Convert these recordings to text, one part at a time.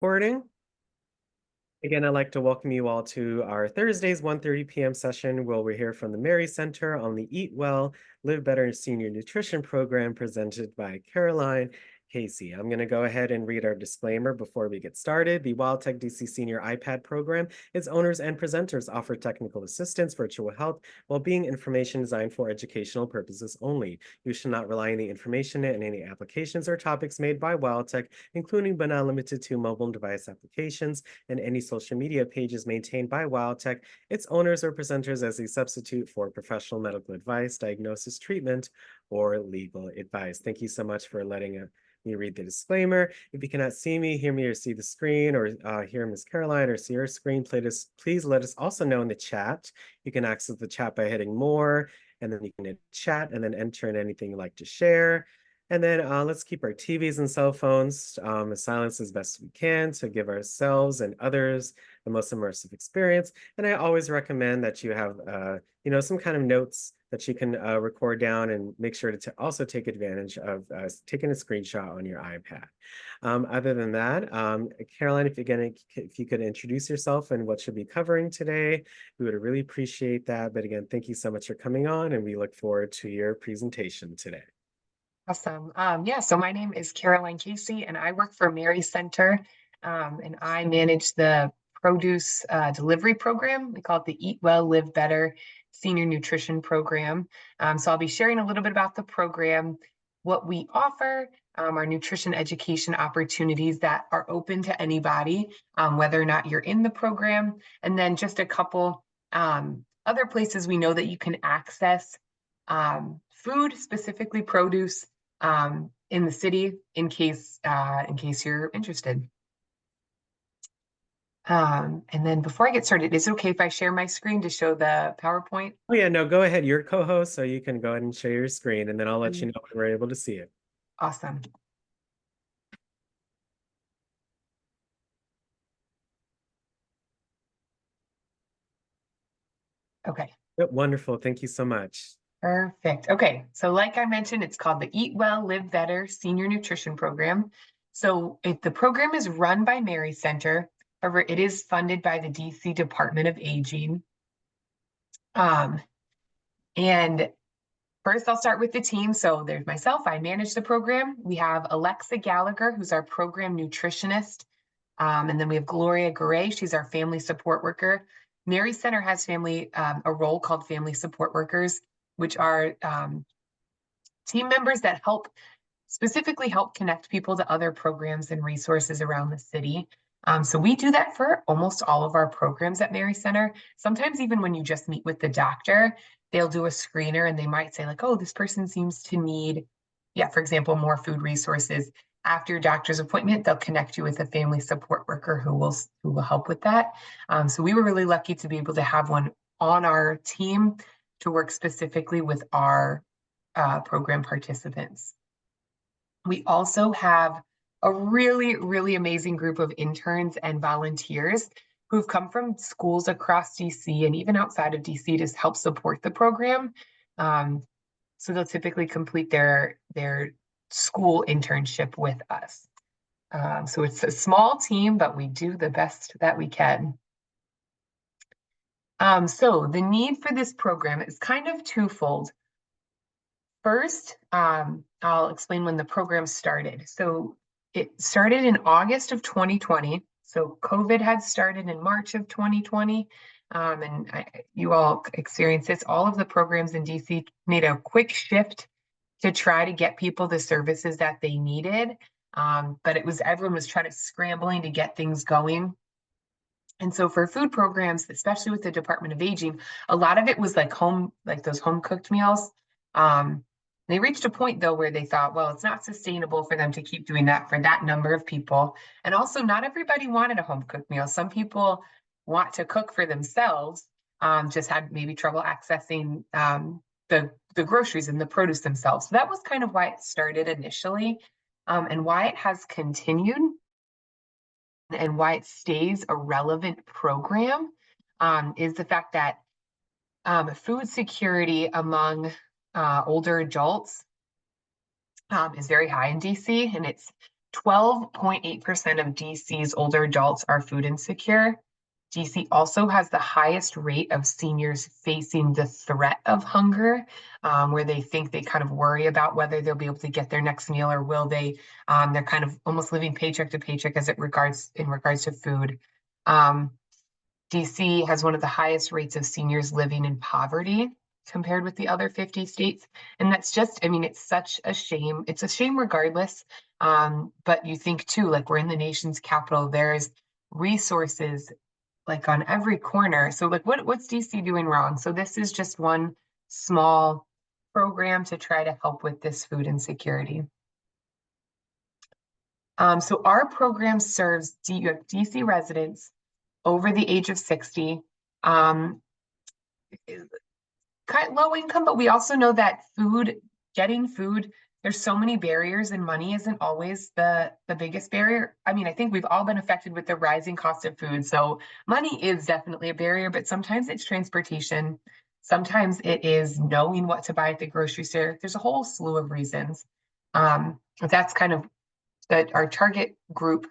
Recording. Again, I'd like to welcome you all to our Thursdays 1:30 p.m. session where we hear from the Mary Center on the Eat Well, Live Better Senior Nutrition Program presented by Caroline Casey. I'm going to go ahead and read our disclaimer before we get started. The WildTech DC Senior iPad program, its owners and presenters offer technical assistance, virtual health, well-being information designed for educational purposes only. You should not rely on the information and any applications or topics made by WildTech, including but not limited to mobile device applications and any social media pages maintained by WildTech, its owners or presenters as a substitute for professional medical advice, diagnosis, treatment, or legal advice. Thank you so much for letting me read the disclaimer. If you cannot see me, hear me, or see the screen, or hear Ms. Caroline or see your screen, please let us also know in the chat. You can access the chat by hitting more, and then you can hit chat and then enter in anything you'd like to share. And then let's keep our TVs and cell phones as silent as best we can to give ourselves and others the most immersive experience. And I always recommend that you have, some kind of notes that you can record down and make sure to also take advantage of taking a screenshot on your iPad. Other than that, Caroline, if you could introduce yourself and what you'll be covering today, we would really appreciate that. But again, thank you so much for coming on, and we look forward to your presentation today. Awesome. So my name is Caroline Casey, and I work for Mary Center, and I manage the produce delivery program. We call it the Eat Well, Live Better Senior Nutrition Program. So I'll be sharing a little bit about the program, what we offer, our nutrition education opportunities that are open to anybody, whether or not you're in the program, and then just a couple other places we know that you can access food, specifically produce, in the city in case you're interested. And then before I get started, is it okay if I share my screen to show the PowerPoint? Oh yeah, no, go ahead. You're co-host, so you can go ahead and share your screen, and then I'll let you know when we're able to see it. Awesome. Okay. Wonderful. Thank you so much. Perfect. Okay. So like I mentioned, it's called the Eat Well, Live Better Senior Nutrition Program. So the program is run by Mary Center. However, it is funded by the DC Department of Aging. And first I'll start with the team. So there's myself, I manage the program. We have Alexa Gallagher, who's our program nutritionist. And then we have Gloria Garay, she's our family support worker. Mary Center has a role called family support workers, which are team members that specifically help connect people to other programs and resources around the city. So we do that for almost all of our programs at Mary Center. Sometimes even when you just meet with the doctor, they'll do a screener and they might say like, oh, this person seems to need, for example, more food resources. After your doctor's appointment, they'll connect you with a family support worker who will help with that. So we were really lucky to be able to have one on our team to work specifically with our program participants. We also have a really, really amazing group of interns and volunteers who've come from schools across DC and even outside of DC to help support the program. So they'll typically complete their school internship with us. So it's a small team, but we do the best that we can. So the need for this program is kind of twofold. First, I'll explain when the program started. So it started in August of 2020. So COVID had started in March of 2020. You all experienced this. All of the programs in DC made a quick shift to try to get people the services that they needed. But everyone was trying to scrambling to get things going. And so for food programs, especially with the Department of Aging, a lot of it was like those home cooked meals. They reached a point though where they thought, well, it's not sustainable for them to keep doing that for that number of people. And also not everybody wanted a home cooked meal. Some people want to cook for themselves, just had maybe trouble accessing the groceries and the produce themselves. So that was kind of why it started initially, and why it has continued and why it stays a relevant program is the fact that food security among older adults is very high in DC, and it's 12.8% of DC's older adults are food insecure. DC also has the highest rate of seniors facing the threat of hunger, where they think they kind of worry about whether they'll be able to get their next meal or will they. They're kind of almost living paycheck to paycheck as in regards to food. DC has one of the highest rates of seniors living in poverty compared with the other 50 states. And that's just, I mean, it's such a shame. It's a shame regardless. But you think too, like we're in the nation's capital, there's resources like on every corner. So like what's DC doing wrong? So this is just one small program to try to help with this food insecurity. So our program serves DC residents over the age of 60, kind of low income, but we also know that getting food, there's so many barriers and money isn't always the biggest barrier. I mean, I think we've all been affected with the rising cost of food. So money is definitely a barrier, but sometimes it's transportation. Sometimes it is knowing what to buy at the grocery store. There's a whole slew of reasons. That's kind of our target group.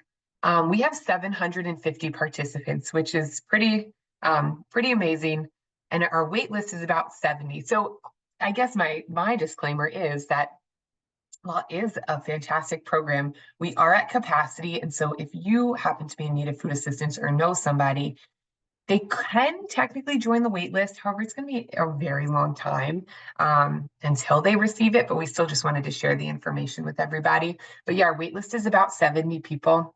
We have 750 participants, which is pretty amazing. And our wait list is about 70. So I guess my disclaimer is that while it is a fantastic program, we are at capacity. And so if you happen to be in need of food assistance or know somebody, they can technically join the wait list. However, it's going to be a very long time until they receive it, but we still just wanted to share the information with everybody. But yeah, our wait list is about 70 people.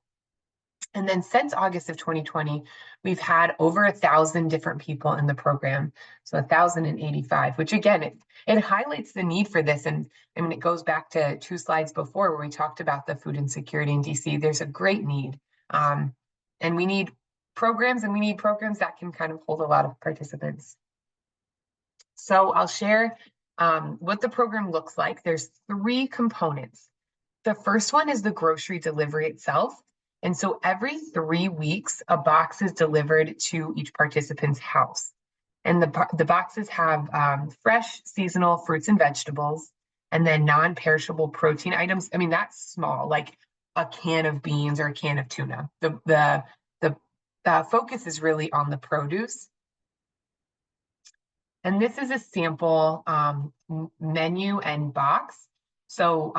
And then since August of 2020, we've had over 1,000 different people in the program. So 1,085, which again, it highlights the need for this. And I mean, it goes back to 2 slides before where we talked about the food insecurity in DC. There's a great need. And we need programs that can kind of hold a lot of participants. So I'll share what the program looks like. There's 3 components. The first one is the grocery delivery itself. And so every 3 weeks, a box is delivered to each participant's house. And the boxes have fresh seasonal fruits and vegetables, and then non-perishable protein items. I mean, that's small, like a can of beans or a can of tuna. The focus is really on the produce. And this is a sample menu and box. So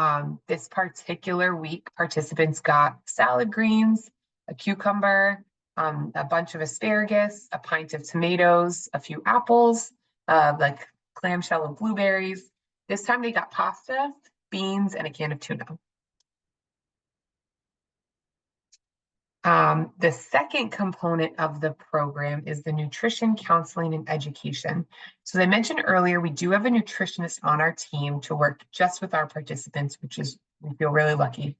this particular week, participants got salad greens, a cucumber, a bunch of asparagus, a pint of tomatoes, a few apples, like clamshell and blueberries. This time they got pasta, beans, and a can of tuna. The second component of the program is the nutrition, counseling, and education. So as I mentioned earlier, we do have a nutritionist on our team to work just with our participants, which is, we feel really lucky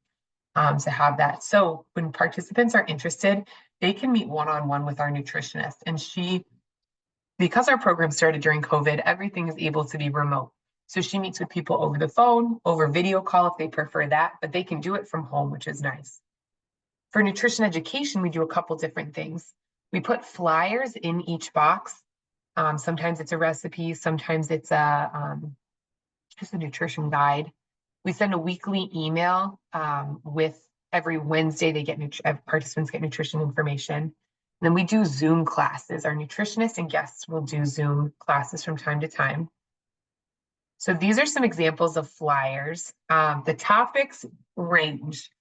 to have that. So when participants are interested, they can meet one-on-one with our nutritionist. And because our program started during COVID, everything is able to be remote. So she meets with people over the phone, over video call if they prefer that, but they can do it from home, which is nice. For nutrition education, we do a couple different things. We put flyers in each box. Sometimes it's a recipe, sometimes it's just a nutrition guide. We send a weekly email with every Wednesday participants get nutrition information. And then we do Zoom classes. Our nutritionists and guests will do Zoom classes from time to time. So these are some examples of flyers. The topics range.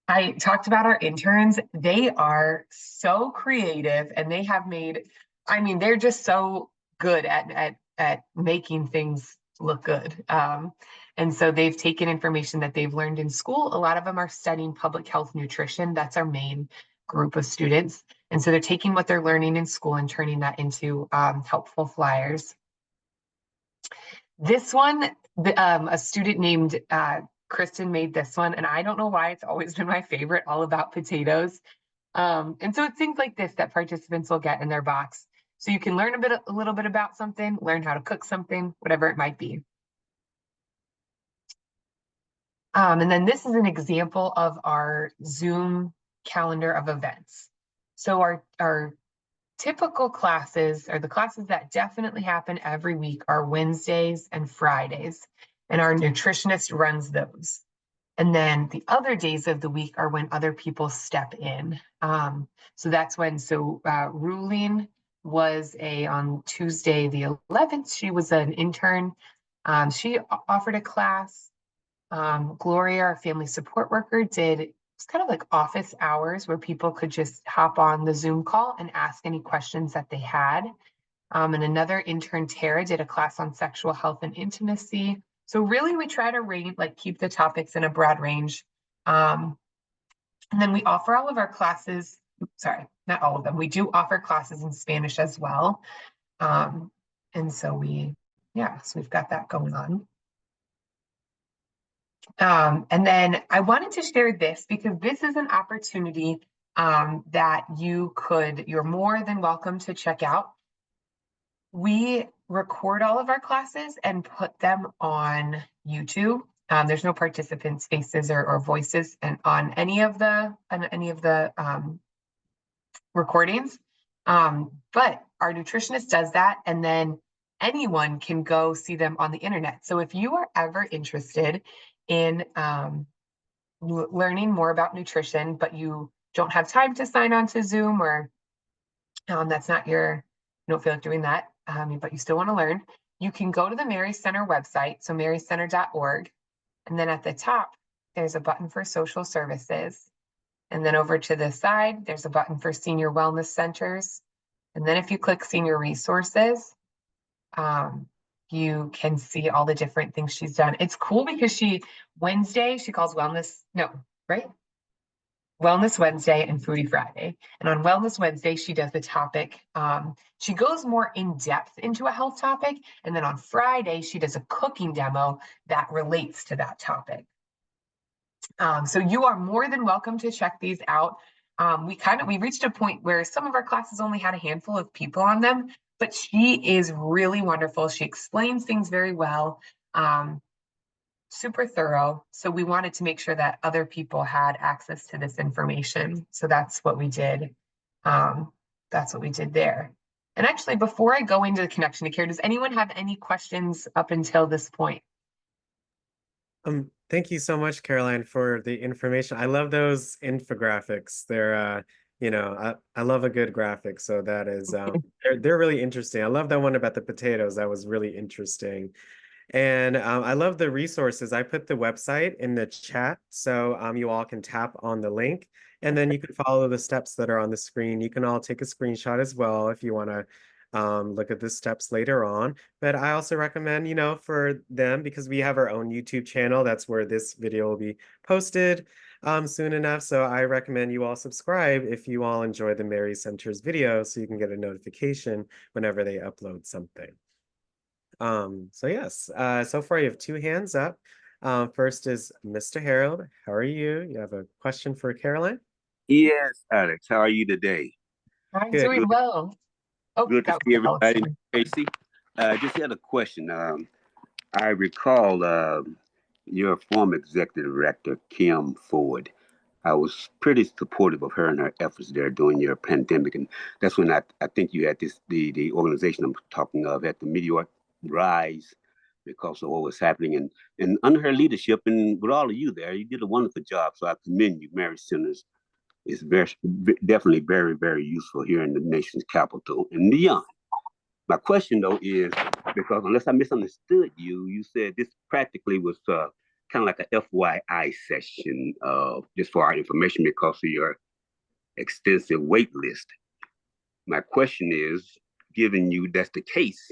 I talked about our interns. They are so creative and they have they're just so good at making things look good. And so they've taken information that they've learned in school. A lot of them are studying public health nutrition. That's our main group of students. And so they're taking what they're learning in school and turning that into helpful flyers. This one, a student named Kristen made this one, and I don't know why it's always been my favorite, all about potatoes. And so it's things like this that participants will get in their box. So you can learn a little bit about something, learn how to cook something, whatever it might be. And then this is an example of our Zoom calendar of events. So our typical classes, or the classes that definitely happen every week, are Wednesdays and Fridays, and our nutritionist runs those. And then the other days of the week are when other people step in. So that's when, Ruling was on Tuesday, the 11th, she was an intern. She offered a class. Gloria, our family support worker, it's kind of like office hours where people could just hop on the Zoom call and ask any questions that they had. And another intern, Tara, did a class on sexual health and intimacy. So really we try to keep the topics in a broad range. And then we offer all of our classes, sorry, not all of them. We do offer classes in Spanish as well. And so we've got that going on. And then I wanted to share this because this is an opportunity that you're more than welcome to check out. We record all of our classes and put them on YouTube. There's no participants' faces or voices on any of the recordings. But our nutritionist does that, and then anyone can go see them on the internet. So if you are ever interested in learning more about nutrition, but you don't have time to sign on to Zoom, or that's not you don't feel like doing that, but you still want to learn, you can go to the Mary Center website, so marycenter.org, and then at the top, there's a button for social services. And then over to the side, there's a button for senior wellness centers. And then if you click senior resources, you can see all the different things she's done. It's cool because Wednesday, she calls Wellness Wednesday and Foodie Friday. And on Wellness Wednesday, she does the topic. She goes more in depth into a health topic. And then on Friday, she does a cooking demo that relates to that topic. So you are more than welcome to check these out. We reached a point where some of our classes only had a handful of people on them, but she is really wonderful. She explains things very well, super thorough. So we wanted to make sure that other people had access to this information. So that's what we did. That's what we did there. And actually, before I go into the Connection to Care, does anyone have any questions up until this point? Thank you so much, Caroline, for the information. I love those infographics. They're I love a good graphic, so that is they're really interesting. I love that one about the potatoes. That was really interesting. And I love the resources. I put the website in the chat, so you all can tap on the link, and then you can follow the steps that are on the screen. You can all take a screenshot as well if you want to look at the steps later on. But I also recommend, for them, because we have our own YouTube channel, that's where this video will be posted soon enough. So I recommend you all subscribe if you all enjoy the Mary Center's video, so you can get a notification whenever they upload something. So yes, so far you have two hands up. First is Mr. Harold. How are you? You have a question for Caroline? Yes, Alex, how are you today? I'm Good. doing well. Oh, Good to that see was everybody. Alex. Tracy, just had a question. I recall your former executive director, Kim Ford. I was pretty supportive of her and her efforts there during your pandemic, and that's when I think you had the organization I'm talking of had the meteoric rise because of what was happening, and under her leadership and with all of you there, you did a wonderful job. So I commend you. Mary Centers is definitely very, very useful here in the nation's capital and beyond. My question, though, is because unless I misunderstood you, you said this practically was kind of like a FYI session just for our information because of your extensive wait list. My question is, given you that's the case,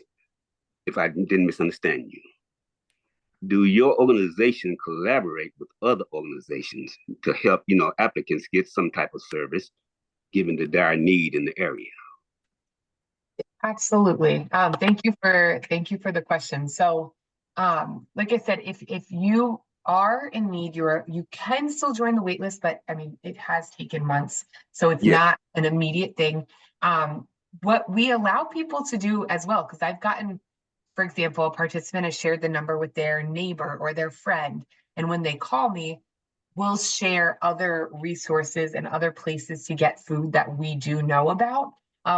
if I didn't misunderstand you, do your organization collaborate with other organizations to help, applicants get some type of service given the dire need in the area? Absolutely. Thank you for the question. So, like I said, if you are in need, you can still join the wait list, but I mean, it has taken months, so it's not an immediate thing. What we allow people to do as well, because I've gotten, for example, a participant has shared the number with their neighbor or their friend, and when they call me, we'll share other resources and other places to get food that we do know about,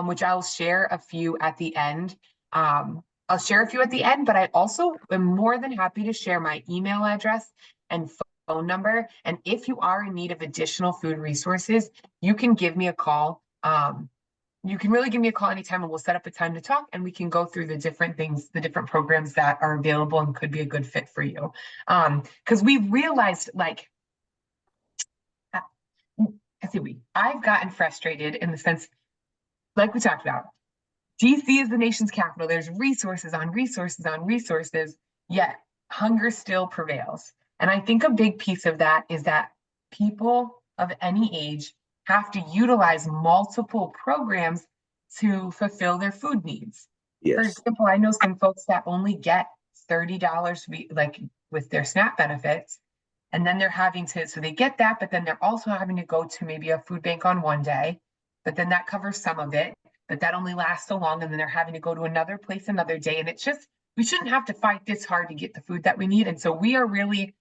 which I'll share a few at the end. But I also am more than happy to share my email address and phone number. And if you are in need of additional food resources, you can give me a call. You can really give me a call anytime and we'll set up a time to talk and we can go through the different things, the different programs that are available and could be a good fit for you. Because we've realized like, I've gotten frustrated in the sense, like we talked about, DC is the nation's capital. There's resources on resources on resources, yet hunger still prevails. And I think a big piece of that is that people of any age have to utilize multiple programs to fulfill their food needs. For Yes. example, I know some folks that only get $30 like with their SNAP benefits. And then they're having to, so they get that, but then they're also having to go to maybe a food bank on one day, but then that covers some of it, but that only lasts so long. And then they're having to go to another place another day. And it's just, we shouldn't have to fight this hard to get the food that we need. And so we really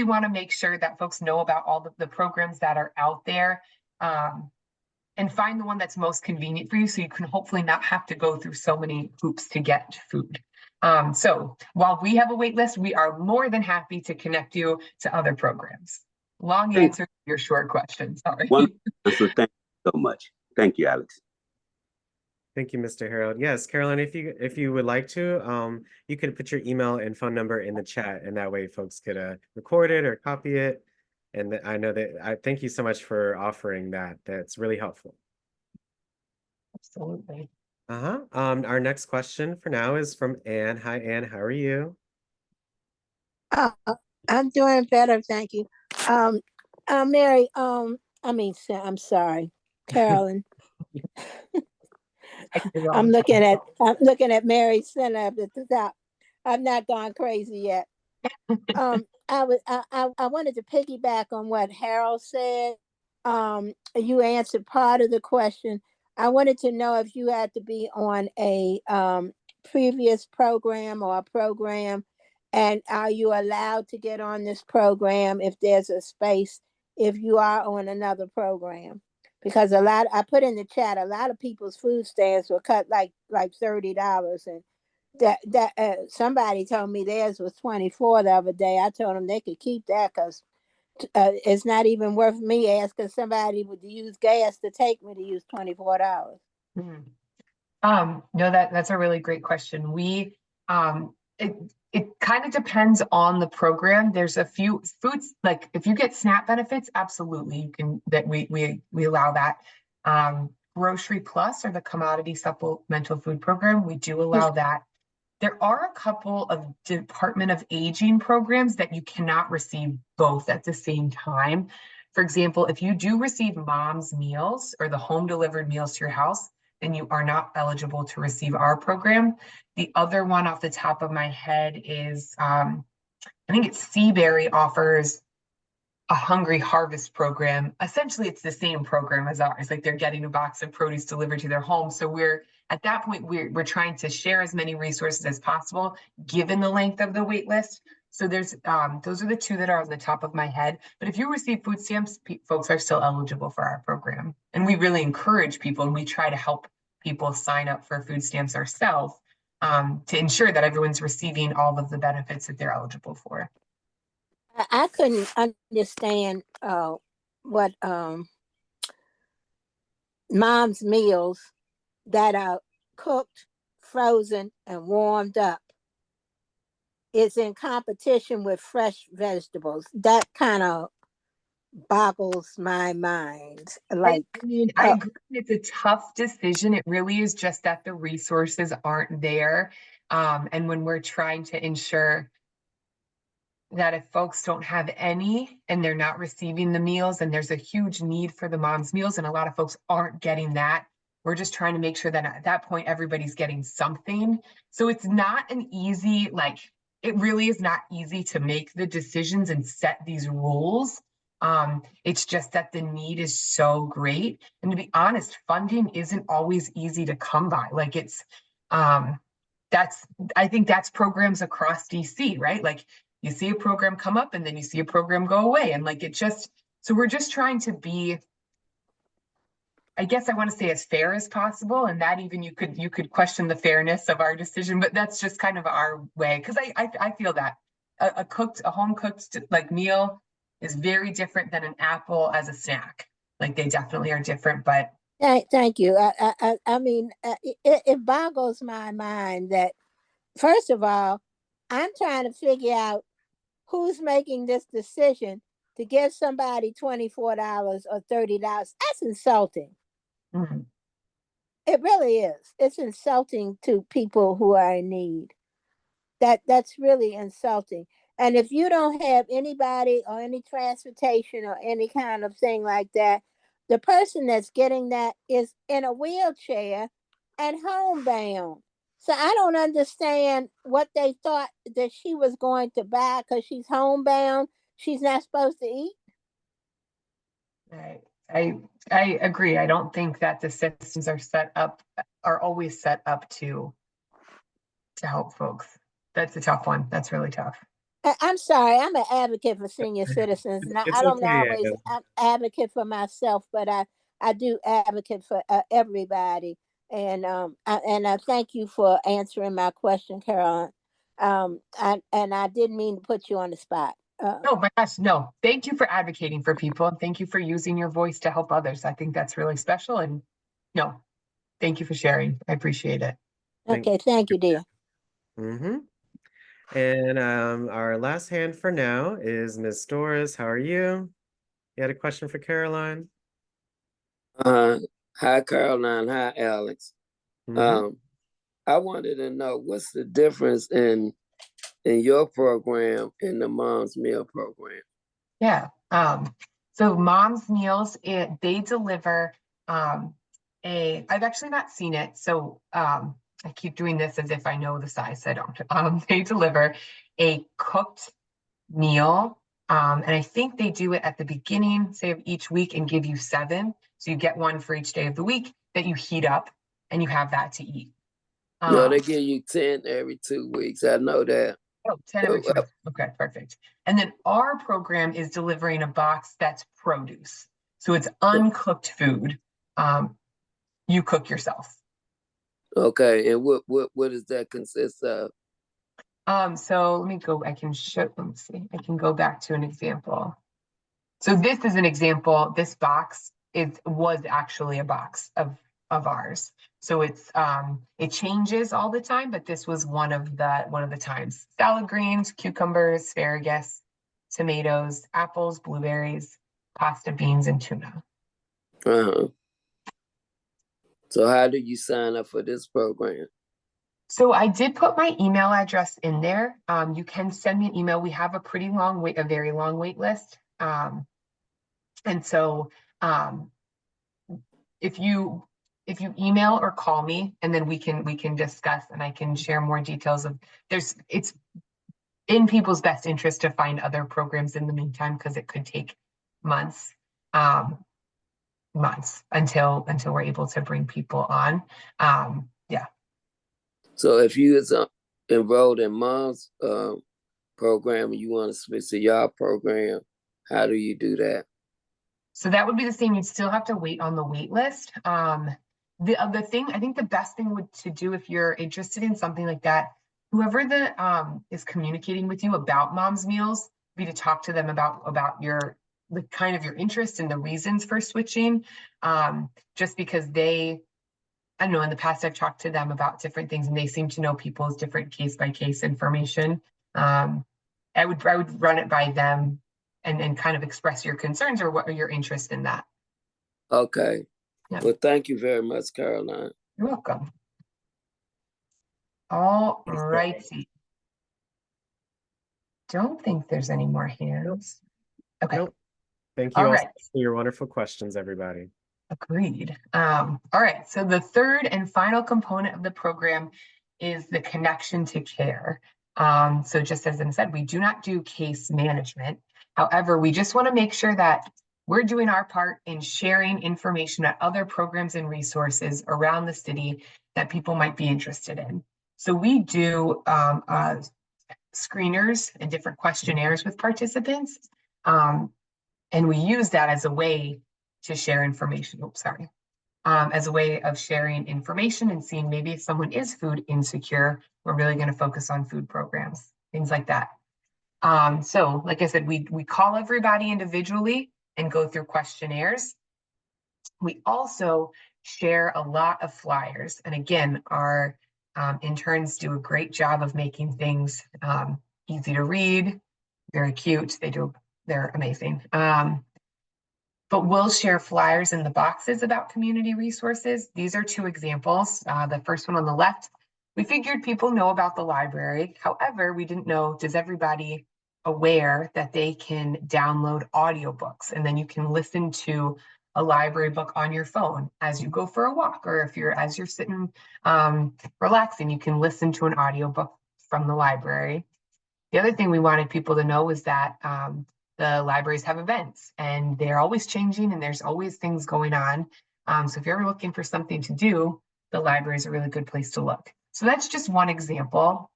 want to make sure that folks know about all the programs that are out there, and find the one that's most convenient for you so you can hopefully not have to go through so many hoops to get food. So while we have a wait list, we are more than happy to connect you to other programs. Long answer to your short question, sorry. So thank you so much. Thank you, Alex. Thank you, Mr. Harold. Yes, Carolyn, if you would like to, you could put your email and phone number in the chat, and that way folks could record it or copy it. And I know that I thank you so much for offering that. That's really helpful. Absolutely. Our next question for now is from Anne. Hi, Anne. How are you? I'm doing better, thank you. Mary, I'm sorry, Carolyn. I'm looking at Mary's center at the top. I've not gone crazy yet. I wanted to piggyback on what Harold said. You answered part of the question. I wanted to know if you had to be on a previous program or a program, and are you allowed to get on this program if there's a space if you are on another program? Because I put in the chat, a lot of people's food stamps were cut like $30, and that somebody told me theirs was $24 the other day. I told them they could keep that because it's not even worth me asking somebody to use gas to take me to use $24. No, that's a really great question. We it kind of depends on the program. There's a few foods, like if you get SNAP benefits, absolutely you can, that we allow that. Grocery Plus or the Commodity Supplemental Food Program, we do allow that. There are a couple of Department of Aging programs that you cannot receive both at the same time. For example, if you do receive mom's meals or the home delivered meals to your house, then you are not eligible to receive our program. The other one off the top of my head is, I think it's Seaberry offers a Hungry Harvest program. Essentially, it's the same program as ours. Like they're getting a box of produce delivered to their home. So we're at that point, we're trying to share as many resources as possible, given the length of the wait list. So there's those are the two that are on the top of my head. But if you receive food stamps, folks are still eligible for our program. And we really encourage people, and we try to help people sign up for food stamps ourselves to ensure that everyone's receiving all of the benefits that they're eligible for. I couldn't understand what mom's meals that are cooked, frozen, and warmed up is in competition with fresh vegetables. That kind of boggles my mind. Like, I agree, it's a tough decision. It really is just that the resources aren't there. And when we're trying to ensure that if folks don't have any and they're not receiving the meals, and there's a huge need for the mom's meals and a lot of folks aren't getting that, we're just trying to make sure that at that point everybody's getting something. So it's not an easy, like, it really is not easy to make the decisions and set these rules. It's just that the need is so great, and to be honest, funding isn't always easy to come by. Like it's I think that's programs across DC, right? Like you see a program come up and then you see a program go away, and like it just, so we're just trying to be, I guess I want to say, as fair as possible. And that even you could question the fairness of our decision, but that's just kind of our way. Cause I feel that a home cooked like meal is very different than an apple as a snack. Like they definitely are different, but Thank you. I mean, it boggles my mind that, first of all, I'm trying to figure out who's making this decision to give somebody $24 or $30. That's insulting. mhm. It really is. It's insulting to people who are in need. That's really insulting. And if you don't have anybody or any transportation or any kind of thing like that, the person that's getting that is in a wheelchair and homebound. So I don't understand what they thought that she was going to buy because she's homebound. She's not supposed to eat. Right. I agree. I don't think that the systems are always set up to help folks. That's a tough one. That's really tough. I'm sorry, I'm an advocate for senior citizens, and It's I don't okay, always Ann. advocate for myself, but I do advocate for everybody. And I thank you for answering my question, Caroline. I didn't mean to put you on the spot. Oh my gosh, no. Thank you for advocating for people and thank you for using your voice to help others. I think that's really special and no, thank you for sharing. I appreciate it. Okay, thank you, dear. Mm-hmm. And our last hand for now is Miss Doris. How are you? You had a question for Caroline? Uh, Hi, Caroline. Hi, Alex. Mm-hmm. I wanted to know what's the difference in your program and the Mom's Meal program. Yeah. So Mom's Meals, they deliver I've actually not seen it, so I keep doing this as if I know the size. I don't. They deliver a cooked meal. And I think they do it at the beginning, say, of each week and give you 7. So you get one for each day of the week that you heat up and you have that to eat. No, they give you 10 every 2 weeks. I know that. 10 every 2 weeks. Okay, perfect. And then our program is delivering a box that's produce. So it's uncooked food. You cook yourself. Okay, and what does that consist of? So let me go, let me see. I can go back to an example. So this is an example. This box was actually a box of ours. So it changes all the time, but this was one of the times. Salad greens, cucumbers, asparagus, tomatoes, apples, blueberries, pasta, beans, and tuna. Uh-huh. So how do you sign up for this program? So I did put my email address in there. You can send me an email. We have a pretty long wait, a very long wait list. And so if you email or call me, and then we can discuss, and I can share more details of it's in people's best interest to find other programs in the meantime, because it could take months until we're able to bring people on. Yeah. So if you is enrolled in Mom's program and you want to switch to your program, how do you do that? So that would be the same. You'd still have to wait on the wait list. The other thing, I think the best thing to do if you're interested in something like that, whoever is communicating with you about Mom's Meals, be to talk to them about your kind of your interest and the reasons for switching. Just because I don't know, in the past I've talked to them about different things and they seem to know people's different case by case information. I would run it by them and kind of express your concerns or what are your interest in that. Okay. Yeah. Well, thank you very much, Caroline. You're welcome. All righty. Don't think there's any more hands. Okay. Nope. Thank you All all right. for your wonderful questions, everybody. Agreed. All right. So the third and final component of the program is the connection to care. So just as I said, we do not do case management. However, we just want to make sure that we're doing our part in sharing information about other programs and resources around the city that people might be interested in. So we do screeners and different questionnaires with participants. And we use that as a way to share information. As a way of sharing information and seeing maybe if someone is food insecure, we're really going to focus on food programs, things like that. So like I said, we call everybody individually and go through questionnaires. We also share a lot of flyers. And again, our interns do a great job of making things easy to read, very cute. They're amazing. But we'll share flyers in the boxes about community resources. These are two examples. The first one on the left, we figured people know about the library. However, we didn't know, does everybody aware that they can download audiobooks and then you can listen to a library book on your phone as you go for a walk, or if as you're sitting relaxing, you can listen to an audiobook from the library. The other thing we wanted people to know was that the libraries have events and they're always changing and there's always things going on. So if you're ever looking for something to do, the library is a really good place to look. So that's just one example.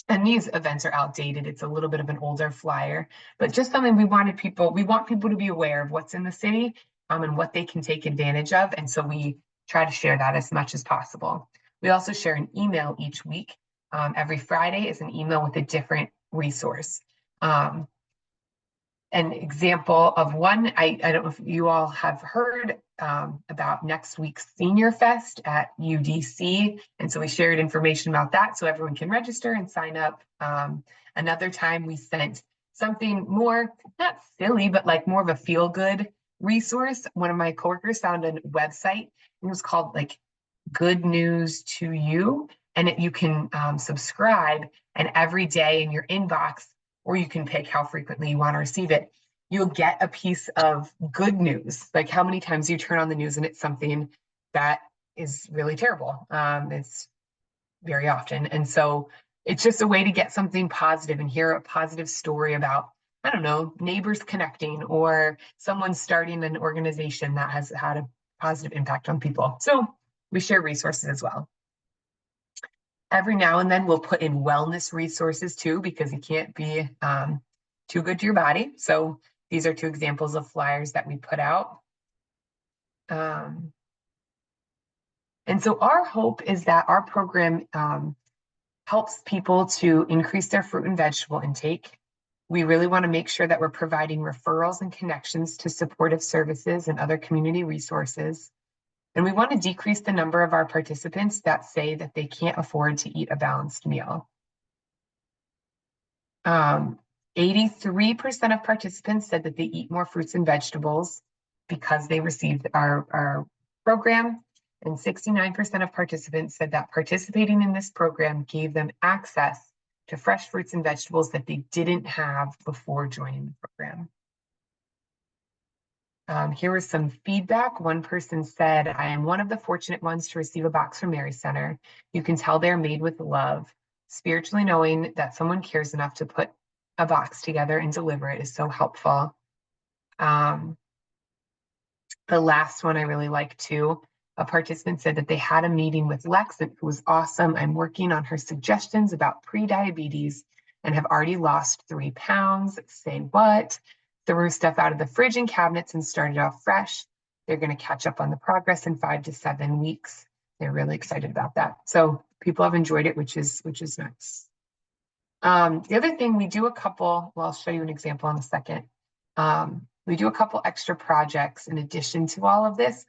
And these events are outdated. It's a little bit of an older flyer, but just something we want people to be aware of what's in the city and what they can take advantage of. And so we try to share that as much as possible. We also share an email each week. Every Friday is an email with a different resource. An example of one, I don't know if you all have heard about next week's Senior Fest at UDC. And so we shared information about that so everyone can register and sign up. Another time we sent something more, not silly, but like more of a feel-good resource. One of my coworkers found a website. It was called like Good News to You. And you can subscribe, and every day in your inbox, or you can pick how frequently you want to receive it, you'll get a piece of good news. Like how many times you turn on the news and it's something that is really terrible. It's very often. And so it's just a way to get something positive and hear a positive story about, I don't know, neighbors connecting or someone starting an organization that has had a positive impact on people. So we share resources as well. Every now and then we'll put in wellness resources too, because you can't be too good to your body. So these are two examples of flyers that we put out. And so our hope is that our program helps people to increase their fruit and vegetable intake. We really want to make sure that we're providing referrals and connections to supportive services and other community resources. And we want to decrease the number of our participants that say that they can't afford to eat a balanced meal. 83% of participants said that they eat more fruits and vegetables because they received our program. And 69% of participants said that participating in this program gave them access to fresh fruits and vegetables that they didn't have before joining the program. Here was some feedback. One person said, I am one of the fortunate ones to receive a box from Mary Center. You can tell they're made with love. Spiritually knowing that someone cares enough to put a box together and deliver it is so helpful. The last one I really like too. A participant said that they had a meeting with Lex and it was awesome. I'm working on her suggestions about pre-diabetes and have already lost 3 pounds. Say what? Threw stuff out of the fridge and cabinets and started off fresh. They're going to catch up on the progress in 5 to 7 weeks. They're really excited about that. So people have enjoyed it, which is nice. The other thing, we do a couple, well, I'll show you an example in a second. We do a couple extra projects in addition to all of this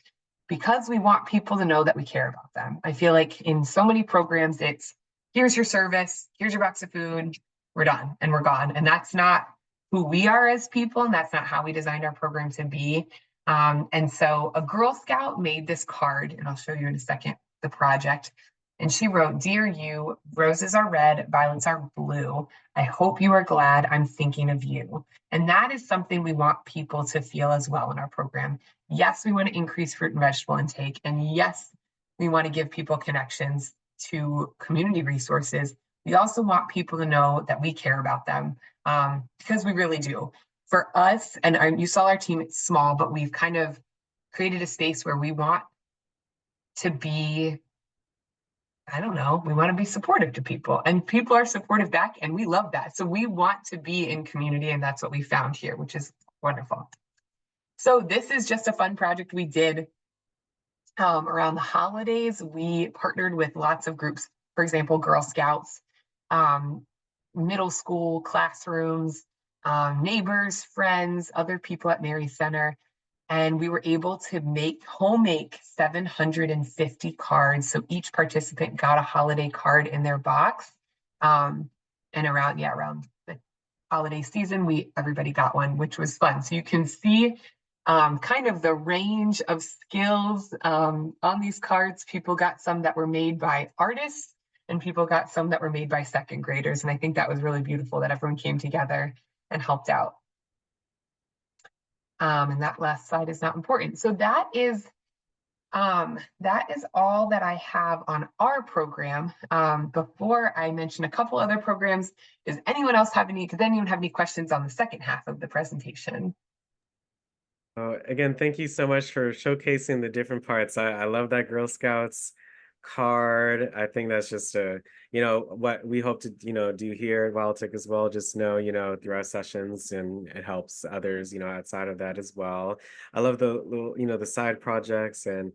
because we want people to know that we care about them. I feel like in so many programs, it's here's your service, here's your box of food, we're done and we're gone. And that's not who we are as people, and that's not how we designed our program to be. And so a Girl Scout made this card, and I'll show you in a second the project. And she wrote, Dear you, roses are red, violets are blue. I hope you are glad I'm thinking of you. And that is something we want people to feel as well in our program. Yes, we want to increase fruit and vegetable intake. And yes, we want to give people connections to community resources. We also want people to know that we care about them because we really do. For us, and you saw our team, it's small, but we've kind of created a space where we want to be, I don't know, we want to be supportive to people, and people are supportive back, and we love that. So we want to be in community, and that's what we found here, which is wonderful. So this is just a fun project we did around the holidays. We partnered with lots of groups, for example, Girl Scouts. middle school classrooms, neighbors, friends, other people at Mary Center. And we were able to make 750 cards. So each participant got a holiday card in their box. And around the holiday season, everybody got one, which was fun. So you can see kind of the range of skills on these cards. People got some that were made by artists, and people got some that were made by second graders. And I think that was really beautiful that everyone came together and helped out. And that last slide is not important. So that is all that I have on our program. Before I mention a couple other programs, does anyone have any questions on the second half of the presentation? Again, thank you so much for showcasing the different parts. I love that Girl Scouts card. I think that's just what we hope to do here at Wildtech as well. Just through our sessions, and it helps others outside of that as well. I love the little the side projects, and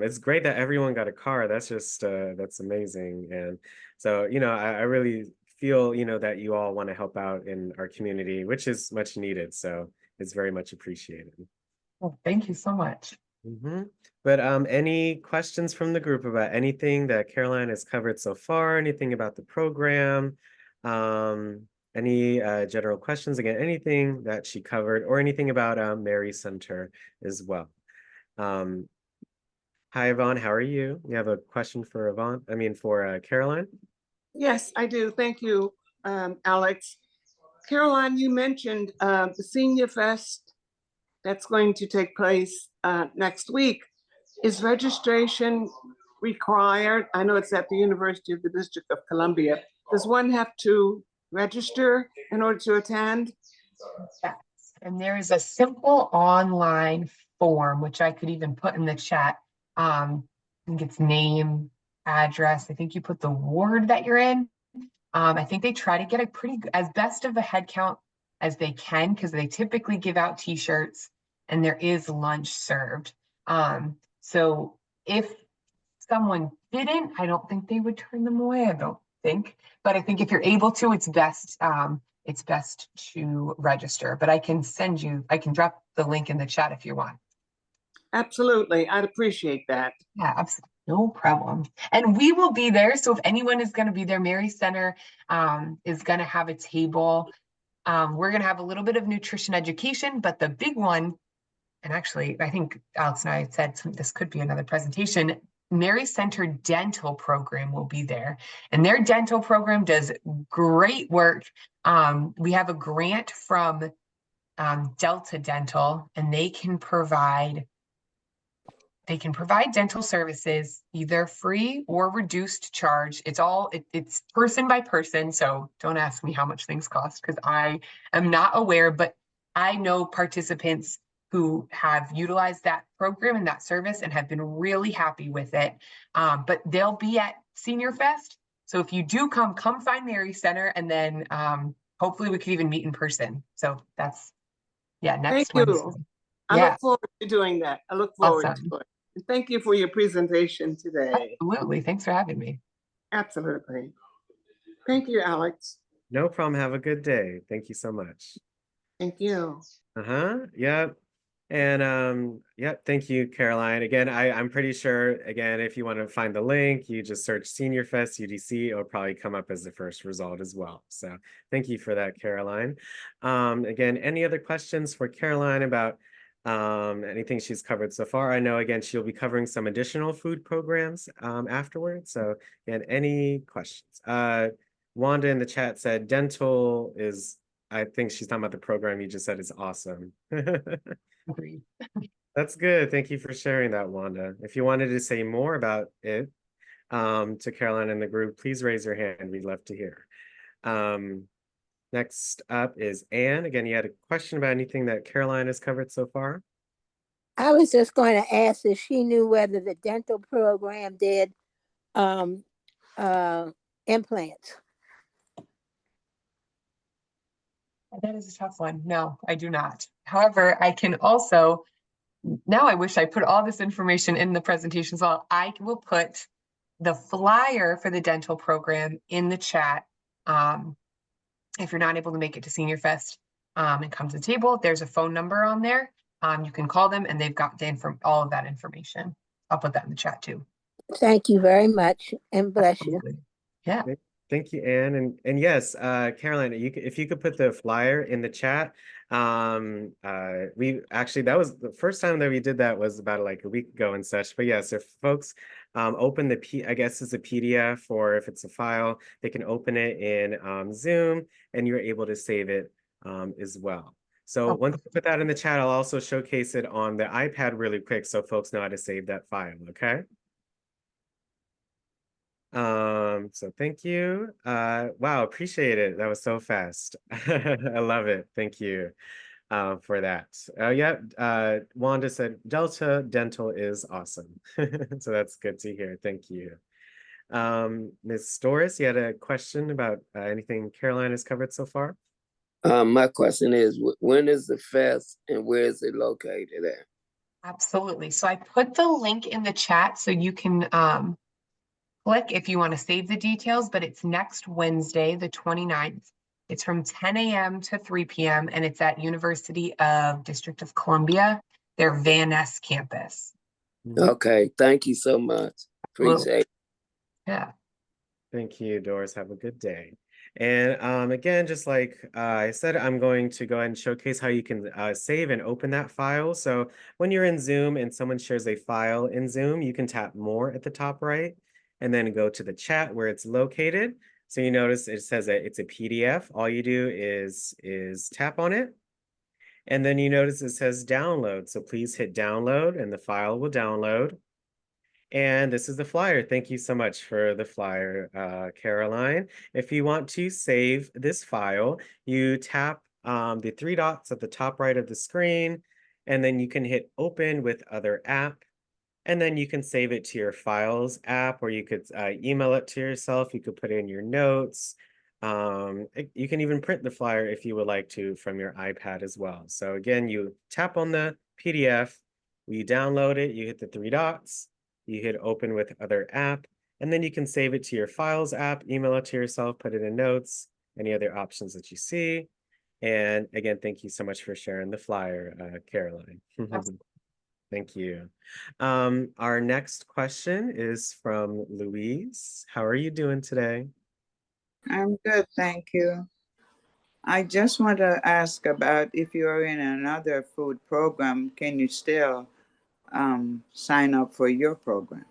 it's great that everyone got a card. That's just that's amazing. And so I really feel that you all want to help out in our community, which is much needed. So it's very much appreciated. Well, thank you so much. But any questions from the group about anything that Caroline has covered so far? Anything about the program? Any general questions? Again, anything that she covered, or anything about Mary Center as well. Hi, Yvonne. How are you? You have a question for Yvonne? I mean, for Caroline? Yes, I do. Thank you, Alex. Caroline, you mentioned the Senior Fest that's going to take place next week. Is registration required? I know it's at the University of the District of Columbia. Does one have to register in order to attend? Yes. And there is a simple online form, which I could even put in the chat. I think it's name, address. I think you put the ward that you're in. I think they try to get as best of a head count as they can, because they typically give out t-shirts and there is lunch served. So if someone didn't, I don't think they would turn them away. I don't think, but I think if you're able to, it's best to register. But I can drop the link in the chat if you want. Absolutely, I'd appreciate that. Yeah, absolutely. No problem. And we will be there. So if anyone is going to be there, Mary Center is going to have a table. We're going to have a little bit of nutrition education, but the big one, and actually, I think Alex and I said this could be another presentation, Mary Center Dental Program will be there. And their dental program does great work. We have a grant from Delta Dental, and they can provide dental services either free or reduced charge. It's person by person. So don't ask me how much things cost, because I am not aware, but I know participants who have utilized that program and that service and have been really happy with it. But they'll be at Senior Fest. So if you do come find Mary Center, and then hopefully we could even meet in person. So that's, next Wednesday. Thank you. I look forward to doing that. I look forward Awesome. to it. And thank you for your presentation today. Absolutely. Thanks for having me. Absolutely. Thank you, Alex. No problem. Have a good day. Thank you so much. Thank you. Yep. And thank you, Caroline. Again, I'm pretty sure, again, if you want to find the link, you just search Senior Fest UDC, it'll probably come up as the first result as well. So thank you for that, Caroline. Again, any other questions for Caroline about anything she's covered so far? I know, again, she'll be covering some additional food programs afterwards. So again, any questions? Wanda in the chat said dental is, I think she's talking about the program you just said is awesome. Agreed. That's good. Thank you for sharing that, Wanda. If you wanted to say more about it to Caroline and the group, please raise your hand. We'd love to hear. Next up is Anne. Again, you had a question about anything that Caroline has covered so far? I was just going to ask if she knew whether the dental program did implants. That is a tough one. No, I do not. However, I can also, now I wish I put all this information in the presentation as well. I will put the flyer for the dental program in the chat. If you're not able to make it to Senior Fest and come to the table, there's a phone number on there. You can call them and they've got all of that information. I'll put that in the chat too. Thank you very much and bless you. Absolutely. Yeah. Thank you, Anne. And yes, Caroline, if you could put the flyer in the chat. We actually, that was the first time that we did that was about like a week ago and such. But yes, if folks open I guess it's a PDF, or if it's a file, they can open it in Zoom and you're able to save it as well. So Oh. once you put that in the chat, I'll also showcase it on the iPad really quick so folks know how to save that file, okay? So thank you. Wow, appreciate it. That was so fast. I love it. Thank you for that. Yeah, Wanda said Delta Dental is awesome. So that's good to hear. Thank you. Ms. Doris, you had a question about anything Caroline has covered so far? My question is, when is the fest and where is it located at? Absolutely. So I put the link in the chat so you can click if you want to save the details, but it's next Wednesday, the 29th. It's from 10 a.m. to 3 p.m. and it's at University of District of Columbia, their Van Ness campus. Okay, thank you so much. Appreciate it. Yeah. Thank you, Doris. Have a good day. And again, just like I said, I'm going to go ahead and showcase how you can save and open that file. So when you're in Zoom and someone shares a file in Zoom, you can tap more at the top right and then go to the chat where it's located. So you notice it says that it's a PDF. All you do is tap on it. And then you notice it says download. So please hit download and the file will download. And this is the flyer. Thank you so much for the flyer, Caroline. If you want to save this file, you tap the three dots at the top right of the screen, and then you can hit open with other app. And then you can save it to your files app, or you could email it to yourself. You could put it in your notes. You can even print the flyer if you would like to from your iPad as well. So again, you tap on the PDF, you download it, you hit the three dots, you hit open with other app, and then you can save it to your files app, email it to yourself, put it in notes, any other options that you see. And again, thank you so much for sharing the flyer, Caroline. Thank you. Our next question is from Louise. How are you doing today? I'm good, thank you. I just want to ask about if you're in another food program, can you still sign up for your program?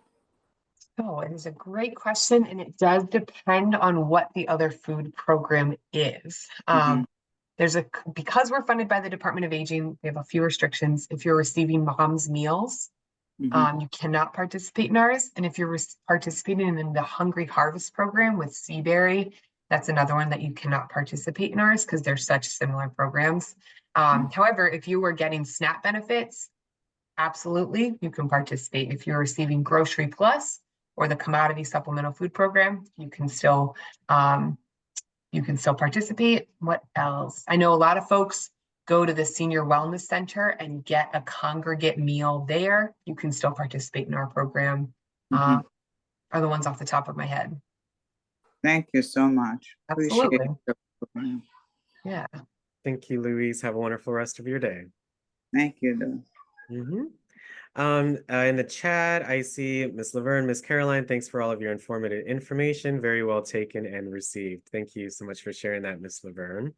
Oh, it is a great question, and it does depend on what the other food program is. Because we're funded by the Department of Aging, we have a few restrictions. If you're receiving mom's meals, you cannot participate in ours. And if you're participating in the Hungry Harvest program with Seaberry, that's another one that you cannot participate in ours because they're such similar programs. However, if you were getting SNAP benefits, absolutely, you can participate. If you're receiving Grocery Plus or the Commodity Supplemental Food Program, you can still participate. What else? I know a lot of folks go to the Senior Wellness Center and get a congregate meal there. You can still participate in our program. Are the ones off the top of my head. Thank you so much. Absolutely. Appreciate the program. Yeah. Thank you, Louise. Have a wonderful rest of your day. Thank you, Lou. In the chat, I see Ms. Laverne, Ms. Caroline, thanks for all of your informative information. Very well taken and received. Thank you so much for sharing that, Ms. Laverne.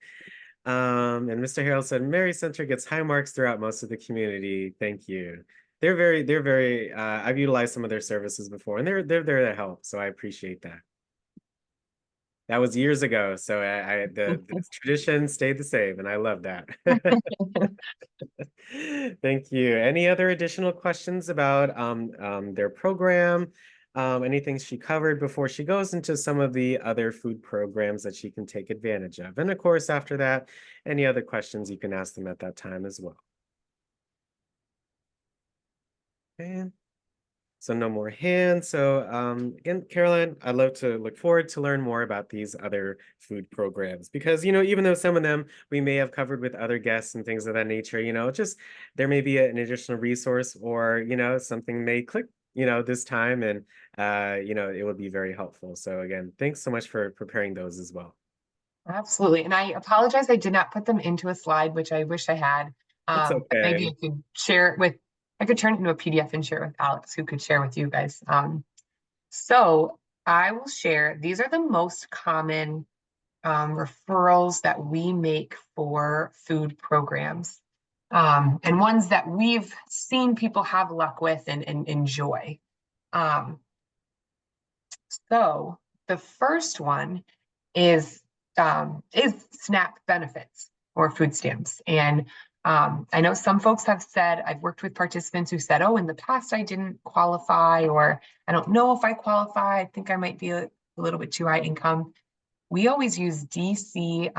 And Mr. Harrell said, Mary Center gets high marks throughout most of the community. Thank you. They're very, I've utilized some of their services before, and they're there to help. So I appreciate that. That was years ago, so the tradition stayed the same, and I love that. Thank you. Any other additional questions about their program? Anything she covered before she goes into some of the other food programs that she can take advantage of? And of course, after that, any other questions you can ask them at that time as well. Okay. So no more hands. So again, Caroline, I'd love to look forward to learn more about these other food programs because, even though some of them we may have covered with other guests and things of that nature, just there may be an additional resource or, something may click, this time and, it would be very helpful. So again, thanks so much for preparing those as well. Absolutely. And I apologize, I did not put them into a slide, which I wish I had. It's But maybe okay. I could share it with, I could turn it into a PDF and share it with Alex, who could share with you guys. So I will share, these are the most common referrals that we make for food programs. And ones that we've seen people have luck with and enjoy. So the first one is SNAP benefits or food stamps. And I know some folks have said, I've worked with participants who said, oh, in the past I didn't qualify, or I don't know if I qualify. I think I might be a little bit too high income. We always use DC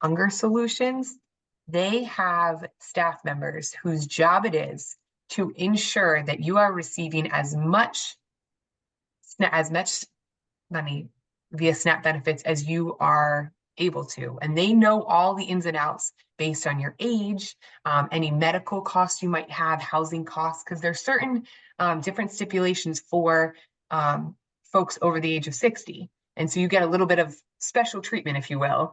Hunger Solutions. They have staff members whose job it is to ensure that you are receiving as much money via SNAP benefits as you are able to. And they know all the ins and outs based on your age, any medical costs you might have, housing costs, because there's certain different stipulations for folks over the age of 60. And so you get a little bit of special treatment, if you will,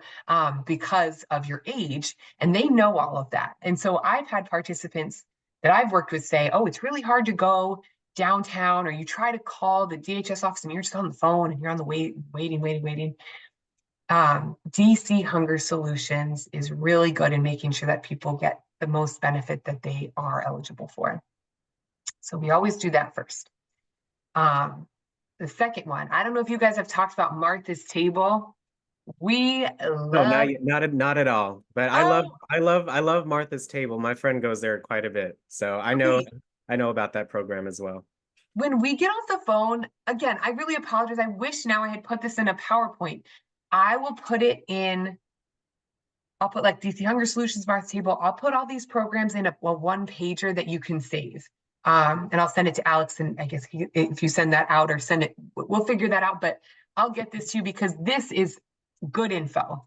because of your age. And they know all of that. And so I've had participants that I've worked with say, oh, it's really hard to go downtown, or you try to call the DHS office and you're just on the phone and you're on the waiting. DC Hunger Solutions is really good in making sure that people get the most benefit that they are eligible for. So we always do that first. The second one, I don't know if you guys have talked about Martha's Table. We No, love, not at all. But oh, I love Martha's Table. My friend goes there quite a bit. So okay. I know about that program as well. When we get off the phone, again, I really apologize. I wish now I had put this in a PowerPoint. I will put it in, I'll put like DC Hunger Solutions, Martha's Table. I'll put all these programs in a one pager that you can save. And I'll send it to Alex, and I guess if you send that out or send it, we'll figure that out, but I'll get this to you because this is good info.